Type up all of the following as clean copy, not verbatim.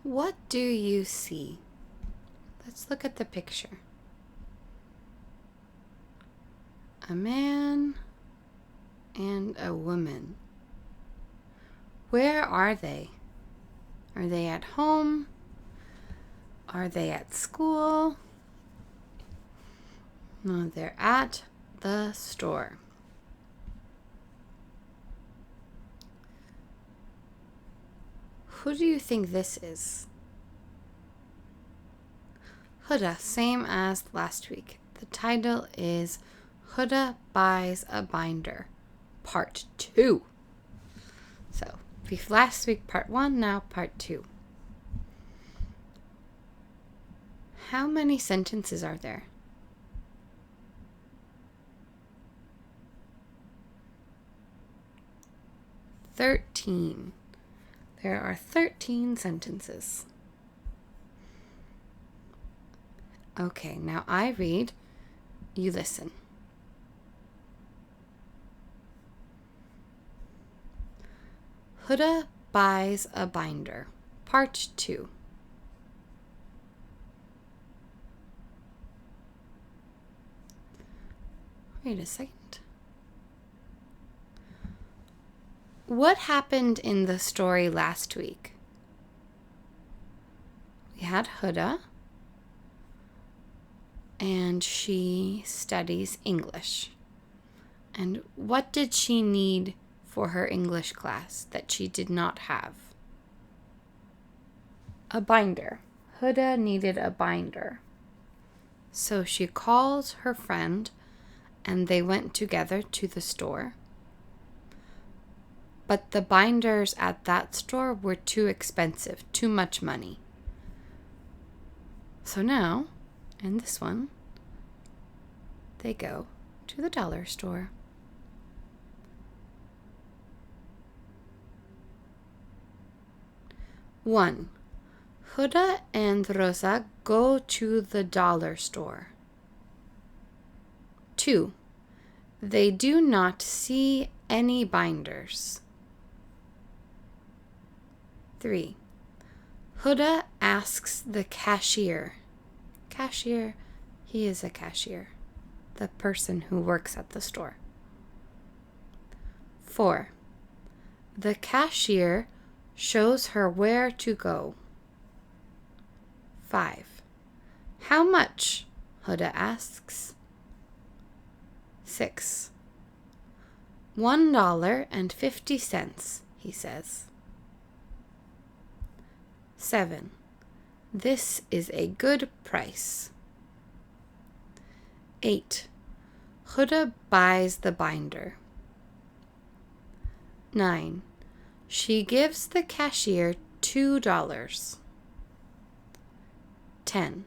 What do you see? Let's look at the picture. A man and a woman. Where are they? Are they at home? Are they at school? No, they're at the store. Who do you think this is? Huda, same as last week. The title is Huda Buys a Binder, Part 2. So, last week Part 1, now Part 2. How many sentences are there? Thirteen. There are 13 sentences. Okay, now I read, you listen. Huda buys a binder, Part 2. Wait a second. What happened in the story last week? We had Huda, and she studies English. And what did she need for her English class that she did not have? A binder. Huda needed a binder. So she called her friend, and they went together to the store. But the binders at that store were too expensive, too much money. So now, in this one, they go to the dollar store. One, Huda and Rosa go to the dollar store. 2, they do not see any binders. 3, Huda asks the cashier. Cashier, he is a cashier, the person who works at the store. 4, the cashier shows her where to go. 5, how much? Huda asks. 6, $1.50, he says. 7, this is a good price. 8, Huda buys the binder. 9, she gives the cashier $2. 10,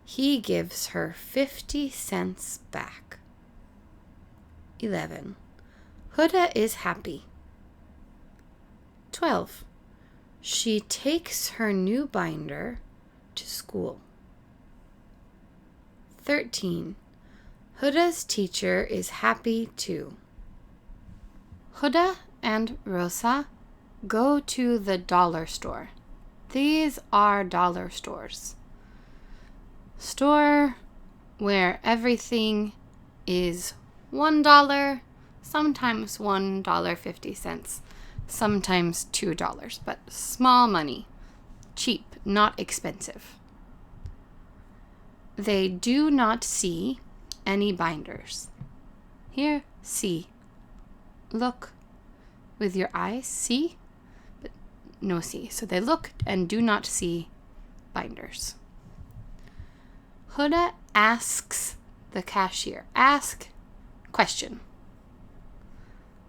he gives her 50 cents back. 11, Huda is happy. 12, she takes her new binder to school. 13, Huda's teacher is happy too. Huda and Rosa go to the dollar store. These are dollar stores. Store where everything is $1, sometimes $1.50, sometimes $2, but small money, cheap, not expensive. They do not see any binders. Here, see. Look with your eyes, see, but no see. So they look and do not see binders. Huda asks the cashier. Ask, question.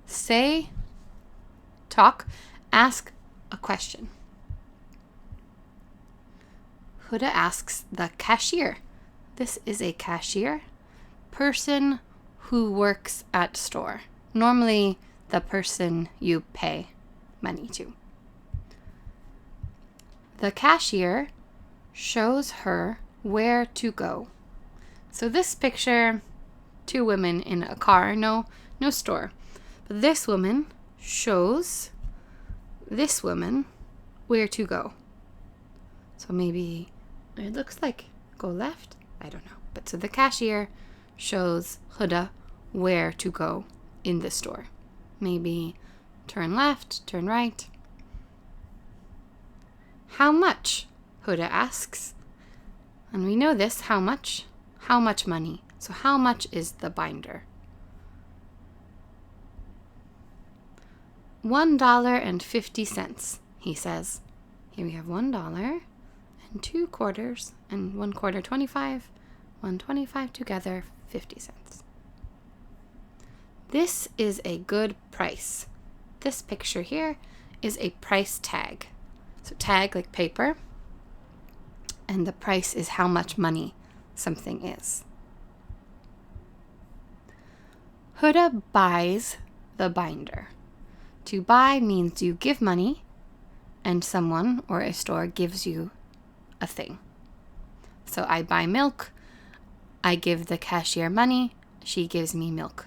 Say, talk, ask a question. Huda asks the cashier. This is a cashier, person who works at store. Normally, the person you pay money to. The cashier shows her where to go. So this picture, 2 women in a car, no store. But this woman shows this woman where to go. So maybe it looks like go left. I don't know. But so the cashier shows Huda where to go in the store. Maybe turn left, turn right. How much? Huda asks. And we know this, how much? How much money? So how much is the binder? $1.50, he says. Here we have $1 and 2 quarters, and 1 quarter 25, 1.25 together, 50 cents. This is a good price. This picture here is a price tag. So tag like paper, and the price is how much money something is. Huda buys the binder. To buy means you give money, and someone or a store gives you a thing. So I buy milk, I give the cashier money, she gives me milk.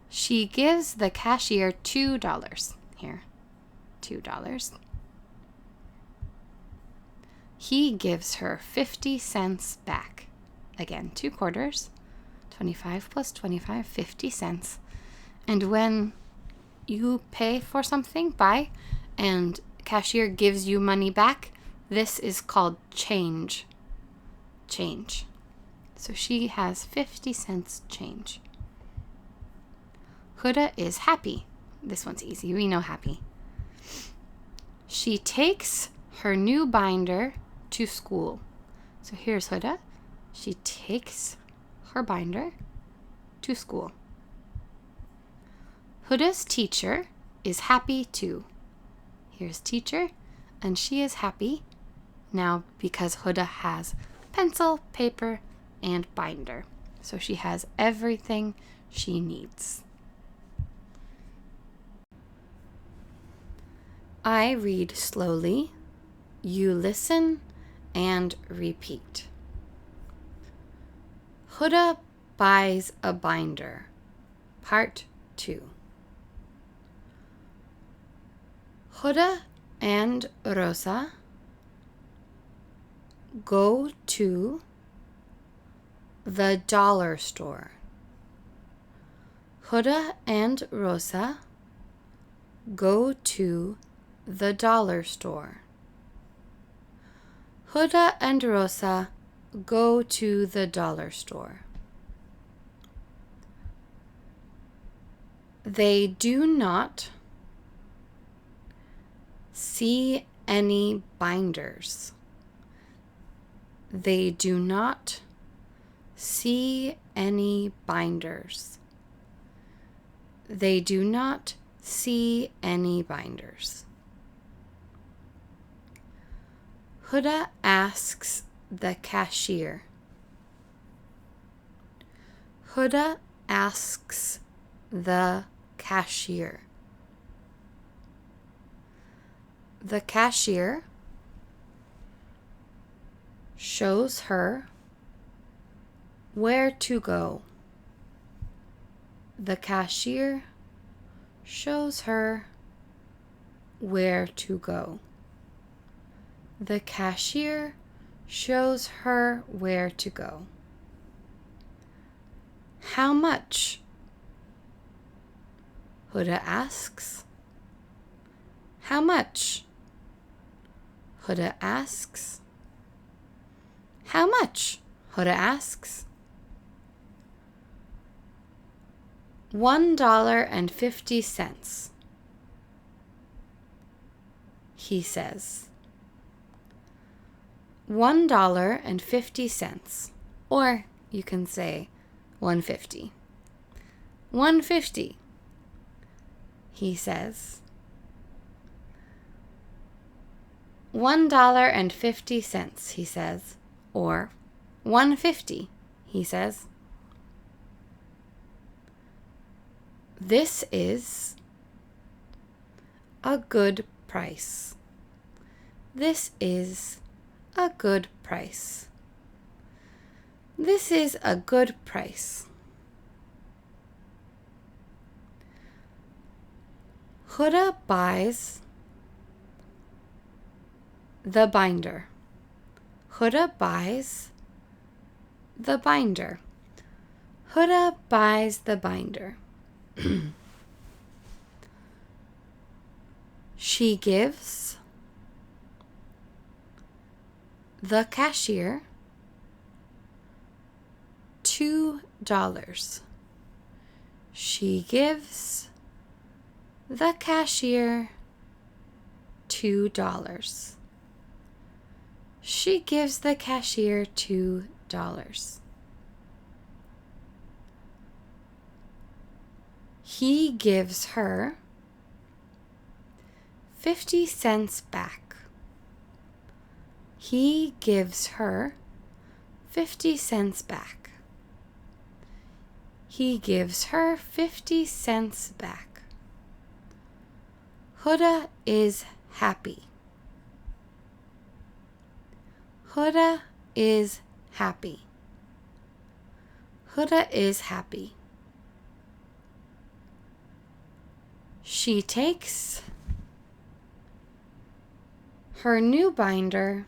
She gives the cashier $2. Here, $2. He gives her 50 cents back. Again, 2 quarters, 25 plus 25, 50 cents. And when you pay for something, buy, and cashier gives you money back, this is called change. Change. So she has 50 cents change. Huda is happy. This one's easy. We know happy. She takes her new binder to school. So here's Huda. She takes her binder to school. Huda's teacher is happy too. Here's teacher, and she is happy now because Huda has pencil, paper, and binder. So she has everything she needs. I read slowly, you listen and repeat. Huda buys a binder. Part 2. Huda and Rosa go to the dollar store. Huda and Rosa go to the dollar store. Huda and Rosa go to the dollar store. They do not see any binders. They do not see any binders. They do not see any binders. Huda asks the cashier. Huda asks the cashier. The cashier shows her where to go. The cashier shows her where to go. The cashier shows her where to go. How much? Huda asks. How much? Huda asks. How much? Huda asks. $1.50, he says. $1.50, or you can say 150. 150, he says. $1.50, he says, or 150, he says. This is a good price. This is a good price. This is a good price. Huda buys the binder. Huda buys the binder. Huda buys the binder. She gives the cashier $2. She gives the cashier $2. She gives the cashier $2. He gives her 50 cents back. He gives her 50 cents back. He gives her 50 cents back. Huda is happy. Huda is happy. Huda is happy. She takes her new binder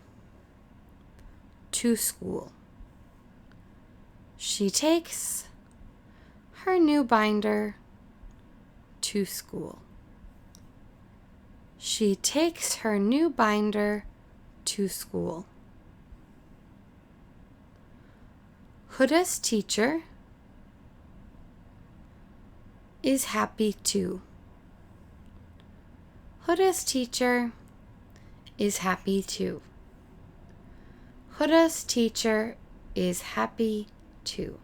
to school. She takes her new binder to school. She takes her new binder to school. Huda's teacher is happy too. Huda's teacher is happy too. Huda's teacher is happy too.